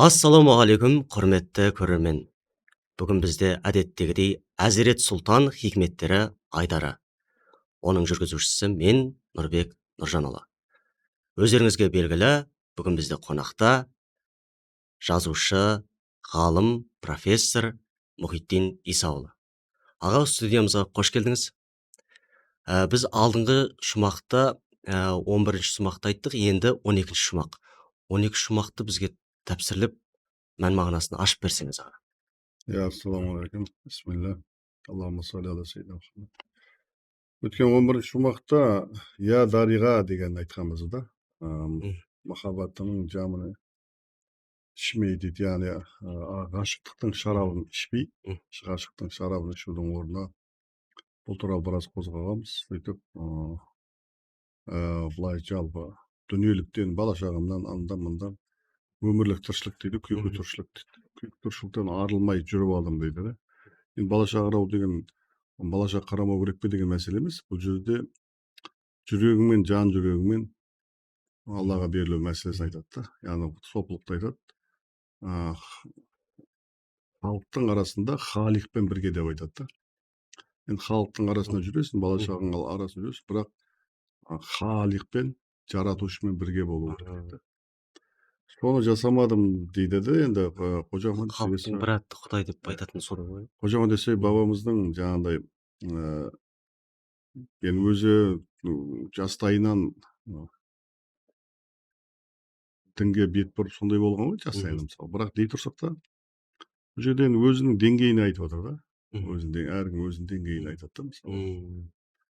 Ассалаумағалейкум, құрметті көрермен. Бүгін бізде әдеттегідей Әзірет Сұлтан хикметтері айдары. Оның жүргізушісі мен, Нұрбек Нұржанұлы. Өздеріңізге белгілі, бүгін бізде қонақта жазушы, ғалым, профессор Мұхитдин Исаұлы. Аға, студиямызға қош келдіңіз. Біз алдыңғы шумақта 11-ші шумақты айттық, енді 12-ші шумақ. 12 шумақты бізге тәпсірлеп, мән мағынасын ашып берсеңіз, аға. Ассалаумағалейкум, бисмилля, Аллахумма салли ала сейдина Мұхаммад. Өткен 11-ші шумақта я дариға деген айтқанбыз да. Махаббатының жамыны ішмей дейді, яғни ғашықтықтың шарабын ішпей, ғашықтың шарабын ішудің орнына бұл туралы біраз қозғағанбыз. Сөйтіп былай жалпы дүниеліктен, бала шағамнан, андан-мындан өмірлік тіршілік дейді, күйкі тіршілік дейді. Күйкі тіршіліктен арылмай жүріп алдым дейді да. Енді бала шағарау деген, бала шаға қарамау керек пе деген мәселе емес. Бұл жерде жүрегіңмен, жан жүрегіңмен Аллаға берілу мәселесін айтады да. Яғни сопылықты айтады. Халықтың арасында халықпен бірге деп айтады да. Енді халықтың арасында жүресің, бала шағаң арасында жүресің, бірақ халықпен, жаратушымен бірге болу керек дейді. Соны жасамадым дейді де. Енді Қожа Ахмет Халықтың бір атты Құдай деп айтатын соны ғой. Қожа Ахмет Яссауи бабамыздың жаңағыдай енді өзі жастайынан дінге бет бұрып сондай болған ғой, жастайынан мысалы. Бірақ дей тұрсақ та, бұл жерде өзінің деңгейін айтып отыр да. Әркім өзінің деңгейін айтады да, мысалы.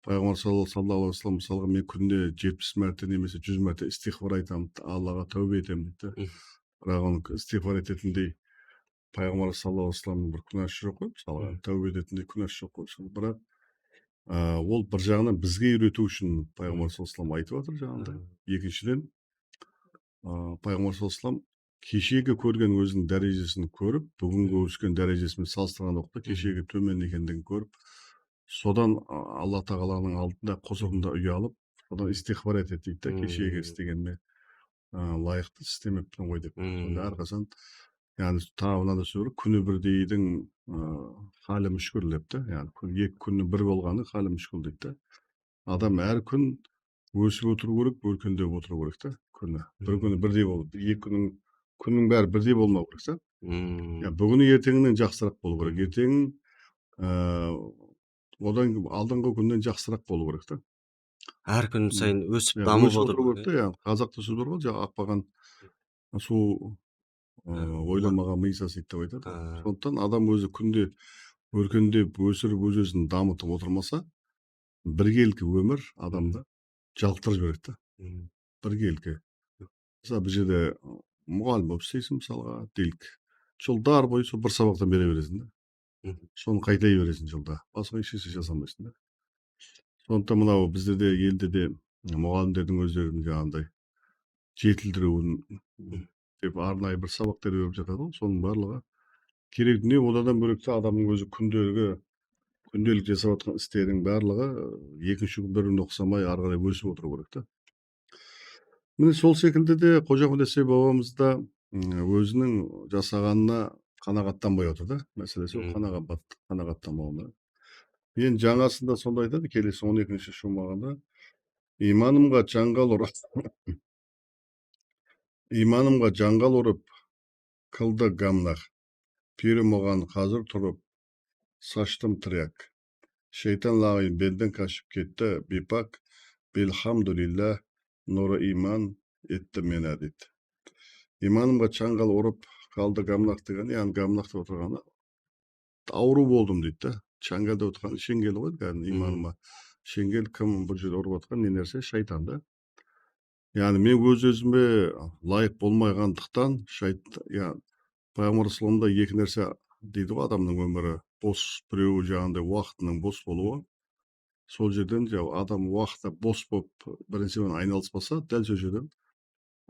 Пайғамбар саллаллаху алейхи вассалам мысалға мен күнде 70 мәрте немесе 100 мәрте истихфар айтамын, Аллаға тәубе етемін дейді. Бірақ оны истихфар ететіндей Пайғамбар саллаллаху алейхи вассаламның бір күнәсі жоқ қой, мысалға тәубе ететіндей күнәсі жоқ қой. Бірақ ол бір жағынан бізге үйрету үшін Пайғамбар саллаллаху алейхи вассалам айтып отыр жаңағыдай. Екіншіден, Пайғамбар саллаллаху алейхи вассалам кешегі көрген өзінің дәрежесін көріп, бүгінгі өскен дәрежесімен салыстырған уақытта кешегі төмен екендігін көріп, содан Алла тағаланың алдында құзырында ұялып, содан истихфар етеді дейді да, кешегі істегеніме лайықты істемеппін ғой деп. Сонда әрқашан, яғни тағы мынандай сөз бар, күні бірдейдің халі мүшкіл деп та, яғни екі күннің бір болғаны халі мүшкіл дейді да. Адам әр күн өсіп отыру керек, өркендеп отыру керек та, күні. Бір күні бірдей болып, екі күннің бәрі бірдей болмау керек та. Бүгіні ертеңінен жақсырақ болу керек, ертеңін одан алдыңғы күннен жақсырақ болу керек та. Әр күн сайын өсіп дамып отыру керек та. Қазақта сөз бар ғой, жаңа ақпаған су ойламаған ми сасиды деп айтады. Сондықтан адам өзі күнде өркендеп, өсіріп, өз-өзін дамытып отырмаса, біркелкі өмір адамды жалықтырып жібереді да. Біркелкі. Мысалы бір жерде мұғалім болып істейсің, мысалға, делік. Жылдар бойы сол бір сабақтан бере бересің да. Соны қайтай бересің жылда. Басқа ешнәрсе жасамайсың да. Сондықтан мынау бізде де, елде де мұғалімдердің өздерінің жаңағындай жетілдіруін деп арнайы бір сабақтар беріп жатады ғой. Соның барлығы керек дүние. Одан бөлек те адамның өзі күнделік жасап жатқан істерінің барлығы екінші күн бір-біріне ұқсамай ары қарай өсіп отыру керек та. Міне сол секілді де Қожа Ахмет Яссауи бабамыз да өзінің жасағанына қанағаттанбай отыр да. Мәселесі ол қанағаттанбауында. Енді жаңасында сонда айтады, келесі 12-ші шумағында, иманымға жаңғал ұрып қылды гамнақ, пері маған қазір тұрып саштым тірек. Şeytan lağın belden kaçıp gitti, bir bak, bilhamdülillah, nuru iman etti mene дейді. Иманымға чаңғал ұрып қалды гамнақ деген, яғни гамнақта отырғаны ауру болдым дейді да. Чаңғалда отырған шеңгел ғой, яғни иманыма шеңгел кім бұл жерде ұрып отырған не нәрсе? Шайтан да. Яғни мен өз-өзіме лайық болмағандықтан Пайғамбар саллаллаху алейхи екі нәрсе дейді ғой, адамның өмірі бос, біреуі жаңағындай уақытының бос болуы. Сол жерден адам уақытта бос болып біріншіден айналыспаса, дәл сол жерден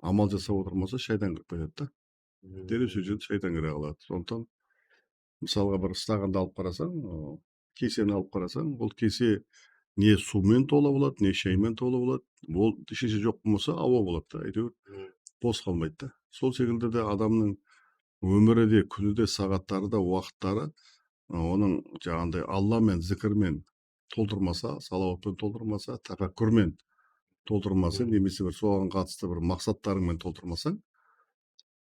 амал жасап отырмаса, шайтан кіріп кетеді да. Дереу сол жерден шайтан кіре қалады. Сондықтан мысалға бір стақанды алып қарасаң, кесені алып қарасаң, ол кесе не сумен тола болады, не шаймен тола болады. Ол шеше жоқ болмаса ауа болады да, әйтеуір бос қалмайды да. Сол секілді де адамның өмірі де күні де сағаттары да уақыттары оның жаңағындай алламен зікірмен толтырмаса, салауатпен толтырмаса, тәфәккүрмен толтырмаса, немесе бір соған қатысты бір мақсаттарыңмен толтырмасаң,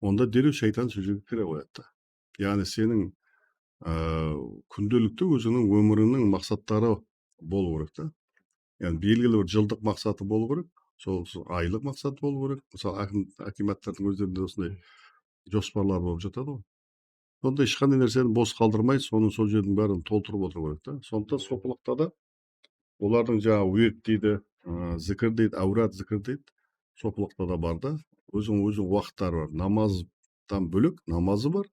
онда дереу шайтан сол жерге кіре қояды. Яғни сенің күнделікті өзіңнің өміріңнің мақсаттары болу керек та. Яғни белгілі бір жылдық мақсаты болу керек, сол айлық мақсаты болу керек. Мысалы акиматтардың өздерінде осындай жоспарлар болып жатады ғой. Сонда ешқандай нәрсені бос қалдырмай, соның сол жердің бәрін толтырып отыру керек та. Сондықтан сопылықта да олардың жаңағы ует дейді, зікір дейді, әурат зікір дейді, сопылықта да бар да. Өзің уақыттары бар. Намаздан бөлек намазы бар.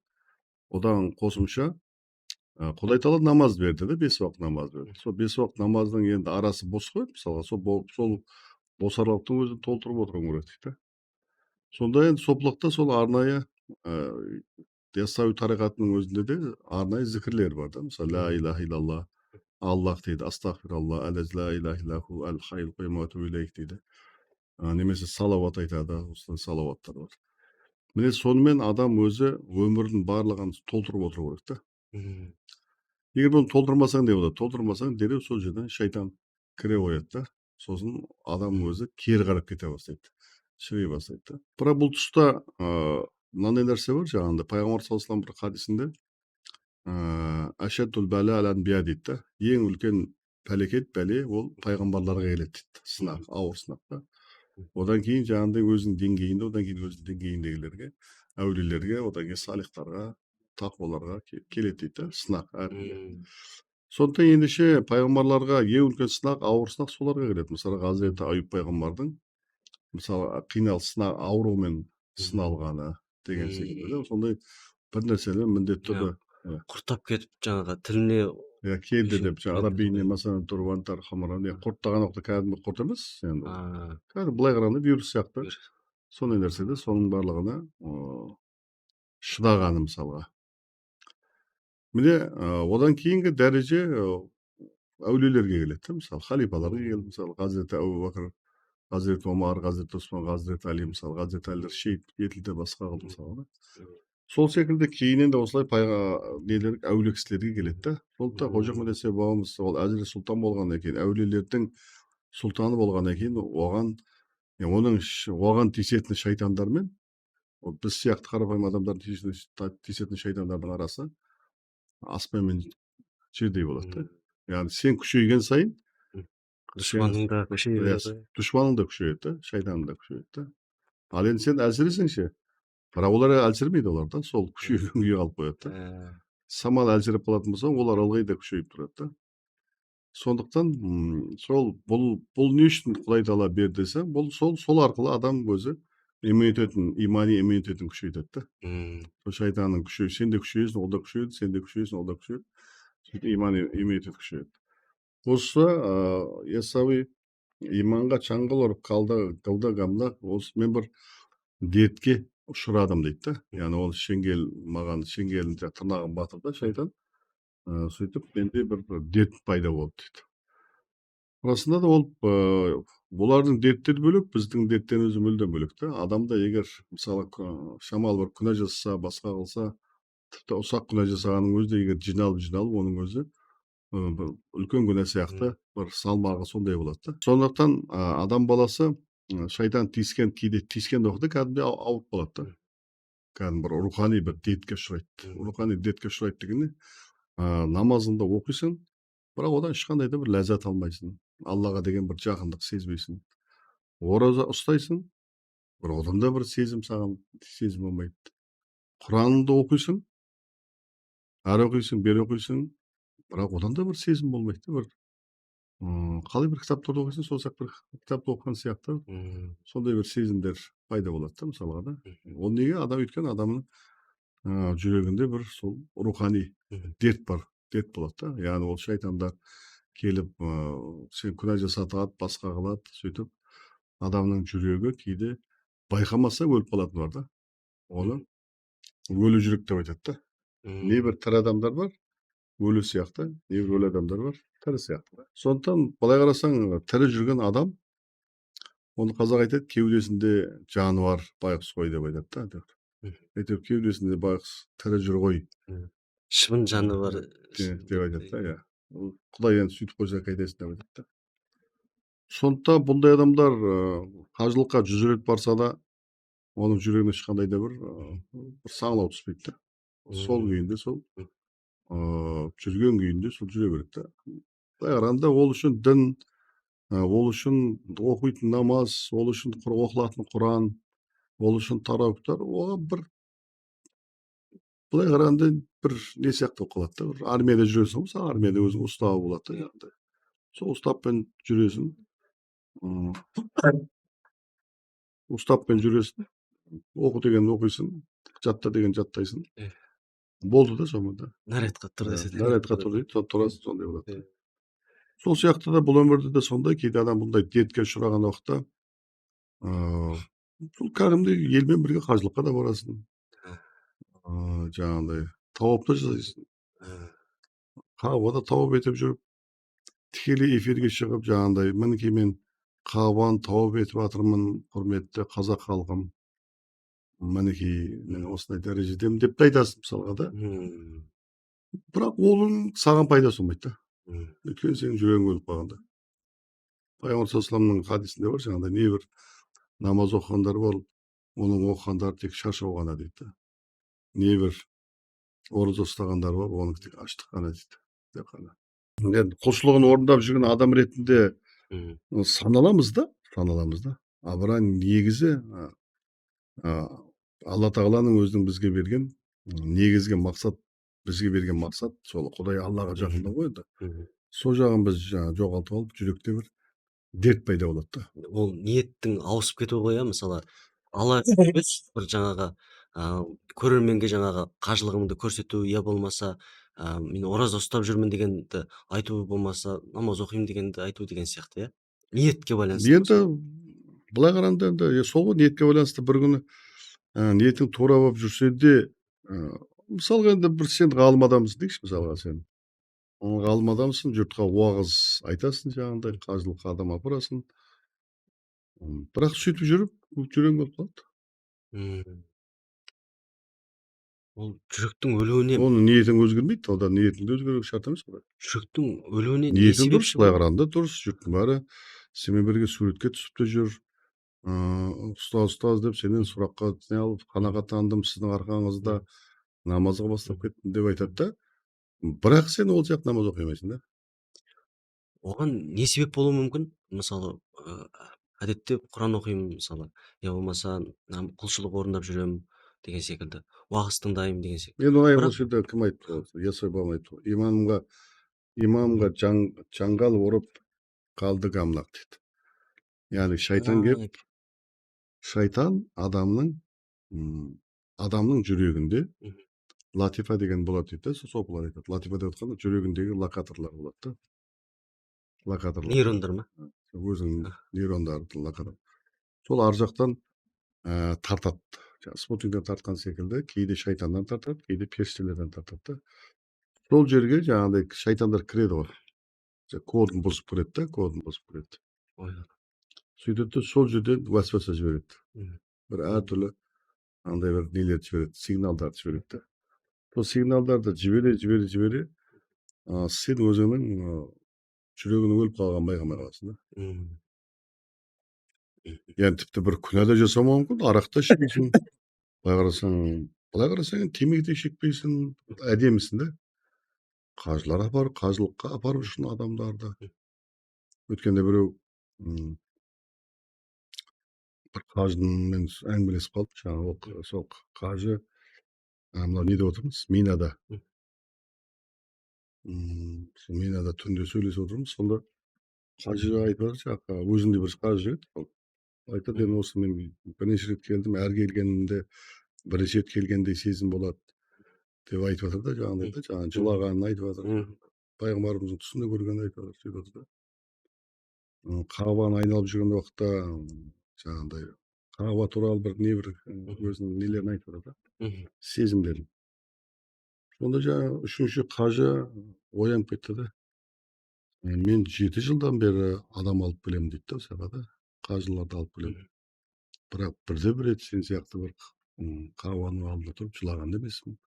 Одан қосымша Құдай тағала намаз берді да, 5 уақыт намаз берді. Сол 5 уақыт намаздың енді арасы бос қой, мысалға сол бос аралықтың өзін толтырып отыруың керек дейді. Сонда енді сопылықта сол арнайы яссауи тариқатының өзінде де арнайы зікірлер бар да. Мысалы ла илаха илlallah, Аллах дейді, астағфиралла, әләз ла илаха иллаху әл хайл қоймату илейк дейді. Немесе салауат айтады, осылай салауаттар бар. Міне сонымен адам өзі өмірдің барлығын толтырып отыру керек та. Егер бұны толтырмасаң не болады? Толтырмасаң дереу сол жерден шайтан кіре қояды да. Сосын адам өзі кері қарап кете бастайды. Шіри бастайды да. Бірақ бұл тұста мынандай нәрсе бар, жаңағындай пайғамбар саллаллаху алейхи бір хадисінде ашаддул бәлә әл анбия дейді да. Ең үлкен пәлекет бәле ол пайғамбарларға келеді дейді. Сынақ, ауыр сынақ та. Одан кейін жаңағындай өзінің деңгейінде, одан кейін өзінің деңгейіндегілерге, әулиелерге, одан кейін салихтарға, тақуаларға келеді дейді, сынақ әркімге. Сондықтан ендеше пайғамбарларға ең үлкен сынақ, ауыр сынақ соларға келеді. Мысалы Хазіреті Аюб пайғамбардың мысалы қиналып сынақ, аурумен сыналғаны деген секілді. Сондай бір нәрселер міндетті түрде құрттап кетіп жаңағы тіліне келді деп арабине масалан турвантар хамаран құрттаған уақытта кәдімгі құрт емес енді. Кәдімгі былай қарағанда вирус сияқты. Сондай нәрседе соның барлығына шыдағаны мысалға. Міне одан кейінгі дәреже әулиелерге келеді. Мысалы халифаларға келді. Мысалы Хазіреті Абу Бакр, Хазіреті Омар, Хазіреті Осман, Хазіреті Али, мысалы Хазіреті Әлілер шейіт етілді, басқа қылды мысалы. Сол секілді кейінен де осылай әулие кісілерге келеді да. Сондықтан Қожа Ахмет Яссауи бабамыз ол әзірет сұлтан болғаннан кейін, әулиелердің сұлтаны болғаннан кейін оған тиісетін шайтандармен біз сияқты қарапайым адамдардың тиісетін шайтандардың арасы аспан мен жердей болады да. Яғни сен күшейген сайын дұшпаның да күшейеді. Дұшпаның да күшейеді, шайтаның да күшейеді. Ал енді сен әлсіресеңше, бірақ олар әлсірмейді, олар да сол күшейген күйі қалып қояды да. Самал әлсіреп қалатын болса, олар ылғи да күшейіп тұрады да. Сондықтан сол бұл не үшін Құдай тағала берді десе, бұл сол арқылы адам өзі имани иммунитетін күшейтеді да. Сол шайтанның күшею, сен де күшейесің, ол да күшейеді, сен де күшейесің, ол да күшейеді. Сөйтіп имани иммунитет күшейеді. Осы Яссауи иманға чаңғыл ұрып қылды гамда, осы мен бір дертке ұшырадым дейді да. Яғни ол маған шеңгелін тырнағын батырды шайтан. Сөйтіп менде бір дерт пайда болды дейді. Расында да ол бұлардың дерттері бөлек, біздің дерттеріміз мүлдем бөлек та. Адамда егер мысалы шамалы бір күнә жасаса, басқа қылса, тіпті ұсақ күнә жасағанның өзі егер жиналып оның өзі бір үлкен күнә сияқты бір салмағы сондай болады да. Сондықтан адам баласы шайтан кейде тиіскен уақытта кәдімгідей ауырып қалады да. Кәдімгі бір рухани бір дертке ұшырайды. Рухани дертке ұшырайды дегенде намазыңды оқисың, бірақ одан ешқандай да бір ләззат алмайсың. Аллаға деген бір жақындық сезбейсің. Ораза ұстайсың, бір одан да бір сезім болмайды. Құраныңды оқисың, әрі оқисың, бері оқисың, бірақ одан да бір сезім болмайды. Бір қалай бір кітаптарды оқисың, сол сияқты бір кітапты оқыған сияқты сондай бір сезімдер пайда болады да мысалға да. Ол неге? Өйткені адамның жүрегінде бір сол рухани дерт бар, дерт болады да. Яғни ол шайтандар келіп сен күнә жасатады, басқа қылады, сөйтіп адамның жүрегі кейде байқамаса өліп қалатын бар да. Оны өлі жүрек деп айтады да. Не бір тірі адамдар бар, өлі сияқты, не бір өлі адамдар бар, тірі сияқты. Сондықтан былай қарасаң, тірі жүрген адам, оны қазақ айтады, кеудесінде жаны бар байғұс қой деп айтады да. Әйтеуір кеудесінде байғұс тірі жүр ғой шыбын жаны бар деп айтады да. Иә. Құдай енді сөйтіп қойса қайтесің деп айтады да. Сондықтан бұндай адамдар қажылыққа 100 рет барса да оның жүрегіне ешқандай да бір саңлау түспейді да. Сол күйінде сол жүрген күйінде сол жүре береді да. Былай қарағанда ол үшін дін, ол үшін оқитын намаз, ол үшін оқылатын Құран, ол үшін тарауыптар, оған бір былай қарағанда бір не сияқты болып қалады да. Бір армияда жүресің, мысалы армияда өзің уставы болады да яғни. Сол уставпен жүресің. Уставпен жүресің. Оқы деген оқисың, жатта деген жаттайсың. Болды да сонымен да. Нарядқа тұр десе нарядқа тұр дейді, тұрасың, сондай болады. Сол сияқты да бұл өмірде де сондай, кейде адам бұндай дертке ұшыраған уақытта сол кәдімгідей елмен бірге қажылыққа да барасың. Жаңағындай тауап та жасайсың. Кағбада тауап етіп жүріп, тікелей эфирге шығып, жаңағындай мінекей мен Кағбаны тауап етіп жатырмын, құрметті қазақ халқым. Мінекей мен осындай дәрежедемін деп те айтасың мысалға да. Бірақ оның саған пайдасы болмайды да. Өйткені сенің жүрегің өліп қалғанда. Пайғамбар саллаллаху хадисінде бар, жаңағыдай небір намаз оқығандар бар, оның оқығандары тек шаршау ғана дейді. Небір ораза ұстағандар бар, оның тек аштық қана дейді. Енді құлшылығын орындап жүрген адам ретінде саналамыз да. Бірақ негізі алла тағаланың өзінің бізге берген негізгі мақсат, сол Құдай Аллаға жақындау ғой енді. Сол жағын біз жоғалтып алып, жүректе бір дерт пайда болады да. Ол ниеттің ауысып кетуі ғой, мысалы алла бір жаңағы көрерменге жаңағы қажылығымды көрсету, я болмаса мен ораза ұстап жүрмін дегенді айту, болмаса намаз оқимын дегенді айту деген сияқты, иә. Ниетке байланысты. Енді былай қарағанда енді сол ғой, ниетке байланысты. Bir күні ниетің тура болып жүрсе де, мысалға енді бір сен ғалым адамсың дейікші, мысалға сен ғалым адамсың, жұртқа уағыз айтасың, жаңағындай қажылыққа адам апарасың. Бірақ сөйтіп жүріп жүрегің өліп қалады. Ол жүректің өлуіне, оның ниетің өзгермейді, одан ниетің де өзгеру шарт емес қой. жүректің өлуіне не Ниетің дұрыс, себепші? былай қарағанда дұрыс. Жұрттың бәрі сенімен бірге суретке түсіп те жүр. Ұстаз деп сенен сұраққа не алып, қанағаттандым сіздің арқаңызда, намазға бастап кеттім деп айтады да. Бірақ сен ол сияқты намаз оқи алмайсың да. Оған не себеп болуы мүмкін? Мысалы, әдетте Құран оқимын, мысалы, я болмаса құлшылық орындап жүремін деген секілді, уағыз тыңдаймын деген секілді. Енді оңай осы жерде кім айтты? Ясауи бабам айтты. Имамға жаңғал ұрып қалды гамлақ дейді. Яғни шайтан келіп, шайтан адамның жүрегінде латифа деген болады дейді. Сопылар айтады. Латифа деп отқанда жүрегіндегі локаторлар болады да. Локаторлар. Нейрондар ма? Өзінің нейрондарды локатор. Сол ар жақтан тартады. Спутниктен тартқан секілді, кейде шайтандан тартады, кейде періштелерден тартады. Сол жерге жаңағыдай шайтандар кіреді ғой. Кодын бұзып кіреді. Сөйтеді, сол жерден уәсуәсе жібереді. Бір әртүрлі андай бір нелерді жібереді, сигналдарды жібереді. Сол сигналдарды жібере, сен өзіңнің жүрегінің өліп қалғанын байқамай қаласың да. Yani тіпті бір күнә да жасамауың мүмкін, арақ та ішпейсің. Былай қарасаң темекі де шекпейсің, әдемісің да. Қажылар қажылыққа апарып жүрген адамдарды. Өткенде біреу бір қажымен әңгімелесіп қалды. Жаңағы сол қажы мынау неде отырмыз? Минада. Минада түнде сөйлесіп отырмыз. Сонда қажы айтып жатыр, өзінде бір қажы жігіт. Айтады, енді осы мен бірнеше рет келдім, әр келгенімде бірінші рет келгендей сезім болады деп айтып жатыр да, жаңағыдай жылағанын айтып жатыр. Пайғамбарымыздың түсінде көргенін айтып жатыр, сөйтіп жатыр да. Кағбаны айналып жүрген уақытта жаңағыдай Кағба туралы бір өзінің нелерін айтып жатыр да, сезімдерін. Сонда жаңағы үшінші қажы оянып кетті да. Мен 7 жылдан бері адам алып келемін дейді да, осыға да. Қажыларды алып келемін. Бірақ бірде бір рет сен сияқты бір Кабанын алдында туруп жылаган да эмесмин,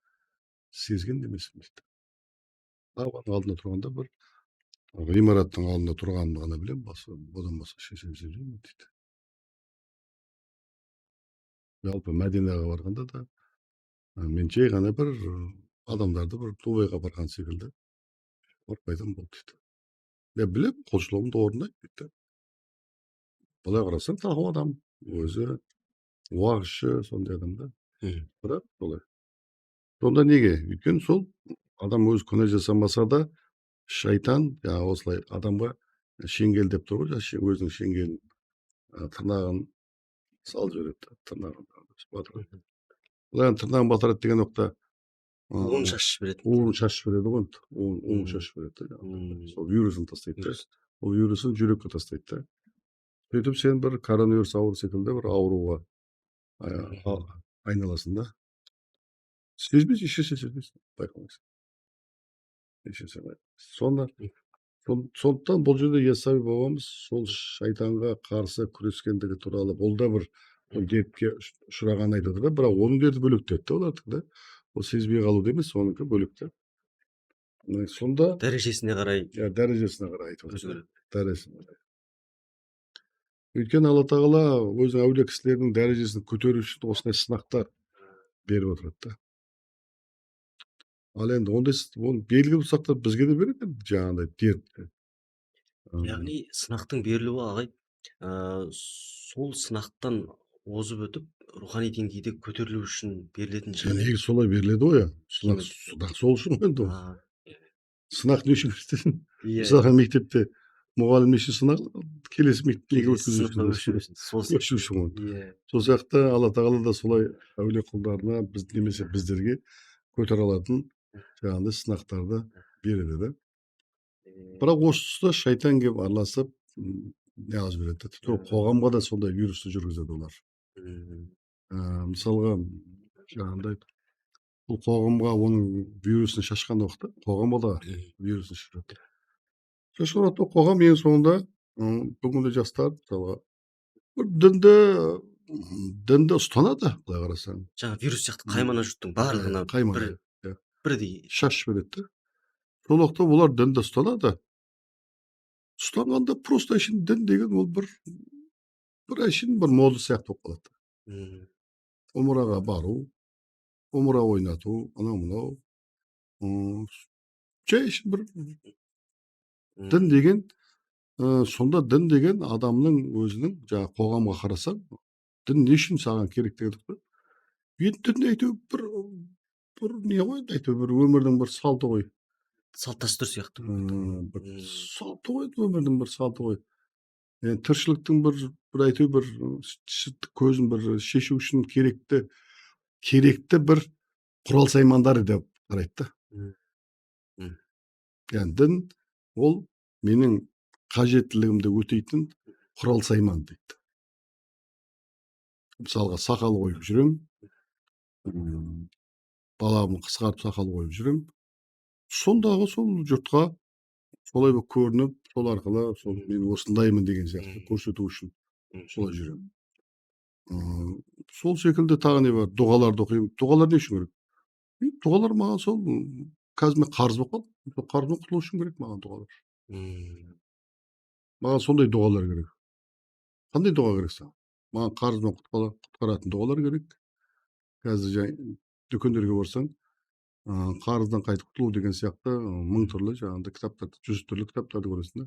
сезген да эмесмин дейт. Кабанын алдында турганда бир гыймараттын алдында турганымды гана билем, одан башка эч нерсени сезбейм дейт. Жалпы Мәдинага барганда да мен жай гана бир адамдарды бир Дубайга барган секилди барып пайдам болду дейт. Мен билем, кулчулугумду орундай дейт да. Былай карасаң такып адам, өзү убагышчы, сондай адам да. Бирок болой. Сонда неге? Өйткені сол адам өзі күнә жасамаса да шайтан осылай адамға шеңгелдеп тұр ғой, өзінің шеңгелін тырнағын салып жібереді, тырнағын батырады. Бұлар тырнағын батырады деген уақытта уын шашып береді. уын шашып береді ғой, уын шашып береді. Сол вирусын тастайды да. Ол вирусын жүрекке тастайды да. Сөйтіп сен бір коронавирус ауыру секілді бір ауруға айналасың да. Сезбейсің, ешнәрсе сезбейсің, байқамайсың. Сондықтан бұл жерде Яссауи бабамыз сол шайтанға қарсы күрескендігі туралы бұл да бір дертке ұшырағанын айтады да, бірақ оның дерті бөлек дерт та олардікі да. Ол сезбей қалу емес, оныкі бөлек та. Сонда Дәрежесіне қарай дәрежесіне қарай айтып өзгереді. Дәрежесіне қарай. Өйткені Алла тағала өзінің әулие кісілерінің дәрежесін көтеру үшін осындай сынақтар беріп отырады да. Ал енді ондай белгілі бір сынақтар бізге де береді, жаңағыдай дертті. Яғни сынақтың берілуі ағай, сол сынақтан озып өтіп, рухани деңгейде көтерілу үшін берілетін шығар. Негізі солай беріледі ғой, сынақ сол үшін енді. Сынақ не үшін беріледі? Мысалға мектепте мұғалім неше сынақ, келесі мектепке өткізу үшін. Сол сияқты Алла тағала да солай әулие құлдарына немесе біздерге көтере алатын жаңағыдай сынақтарды береді да. Бірақ осы тұста шайтан келіп араласып неғып жібереді. Қоғамға да сондай вирусты жүргізеді олар. Мысалға жаңағыдай бұл қоғамға оның вирусын шашқан уақытта қоғамға да вирусын шашады. Шашқан уақытта қоғам ең соңында бүгінгі жастар мысалға бір дінді ұстанады, былай қарасаң. Жаңа вирус сияқты қаймана жұрттың барлығына бірдей шашып береді. Сол уақытта олар дінді ұстанады. Ұстанғанда просто әшейін дін деген ол бір әшейін бір мода сияқты болып қалады. Умраға бару, умра ойнату, анау жай әшейін бір дін деген, сонда дін деген адамның өзінің жаңа қоғамға қарасаң, дін не үшін саған керек деген. Енді дін әйтеуір бір не ғой, әйтеуір бір өмірдің бір салты ғой. Салт дәстүр сияқты. Салты ғой, өмірдің бір салты ғой. Тіршіліктің бір әйтеуір бір көзін бір шешу үшін керекті бір құрал саймандары деп қарайды да. Яғни дін ол менің қажеттілігімді өтейтін құрал сайман дейді. Мысалға сақал қойып жүрем, баламын қысқартып сақал қойып жүрем. Сондағы сол жұртқа солай болып көрініп, сол арқылы мен осындаймын деген сияқты көрсету үшін солай жүрем. Сол секілді тағы не бар? Дұғаларды оқимын. Дұғалар не үшін керек? Дұғалар маған сол қазір мен қарыз болып қалдым. Қарыздан құтылу үшін керек маған дұғалар. Маған сондай дұғалар керек. Қандай дұға керек саған? Маған қарыздан құтқаратын дұғалар керек. Қазір дүкендерге барсаң, қарыздан қайтып құтылу деген сияқты 1000 түрлі жаңағыдай кітаптарды, 100 түрлі кітаптарды көресің да.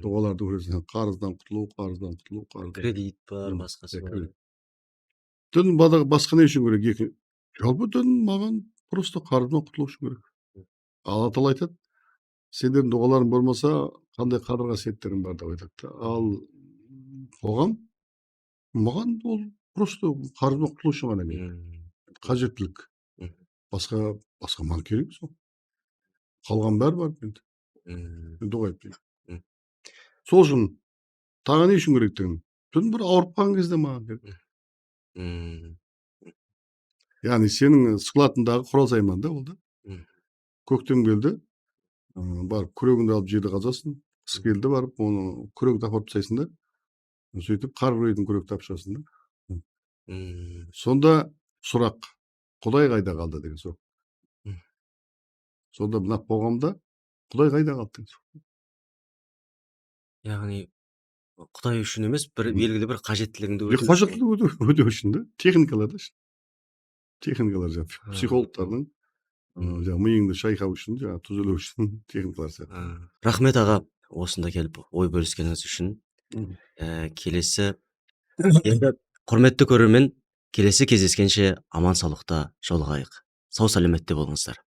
Дұғаларды көресің. Қарыздан құтылу. Кредит бар, басқасы бар. Дін басқа не үшін керек? Жалпы дін маған просто қарыздан құтылу үшін керек. Алла тағала айтады, сендердің дұғаларың болмаса, қандай қадір қасиеттерің бар деп айтады. Ал қоғам маған ол просто қарыздан құтылу үшін ғана керек. Қажеттілік. Басқа маған керек сол. Қалған бәрі бар енді. Дұға етпеймін. Сол үшін тағы не үшін керек деген? Дін бір ауырып қалған кезде маған керек. Яғни сенің складыңдағы құрал сайман да ол да. Көктем келді, барып күрегіңді алып жерді қазасың. Қыс келді, барып оны күрегіңді апарып тастайсың да. Сөйтіп қар күрейтін күректі алып шығасың да. Сонда Сұрақ: Құдай қайда қалды деген сұрақ. Мгм. Сонда мына қоғамда Құдай қайда қалды деген сұрақ. Яғни Құдай үшін емес, бір белгілі бір қажеттілігіңді өтеу үшін. Қажеттілік өтеу үшін да, техникалар да. Техникалар жаңағы Ы, психологтардың жаңағы миыңды шайқау үшін, жаңағы түзелу үшін техникалар сияқты. Рахмет аға, осында келіп ой бөліскеніңіз үшін. Келесі енді құрметті көрермен, келесі кездескенше аман саулықта жолығайық. Сау саламатта болыңыздар.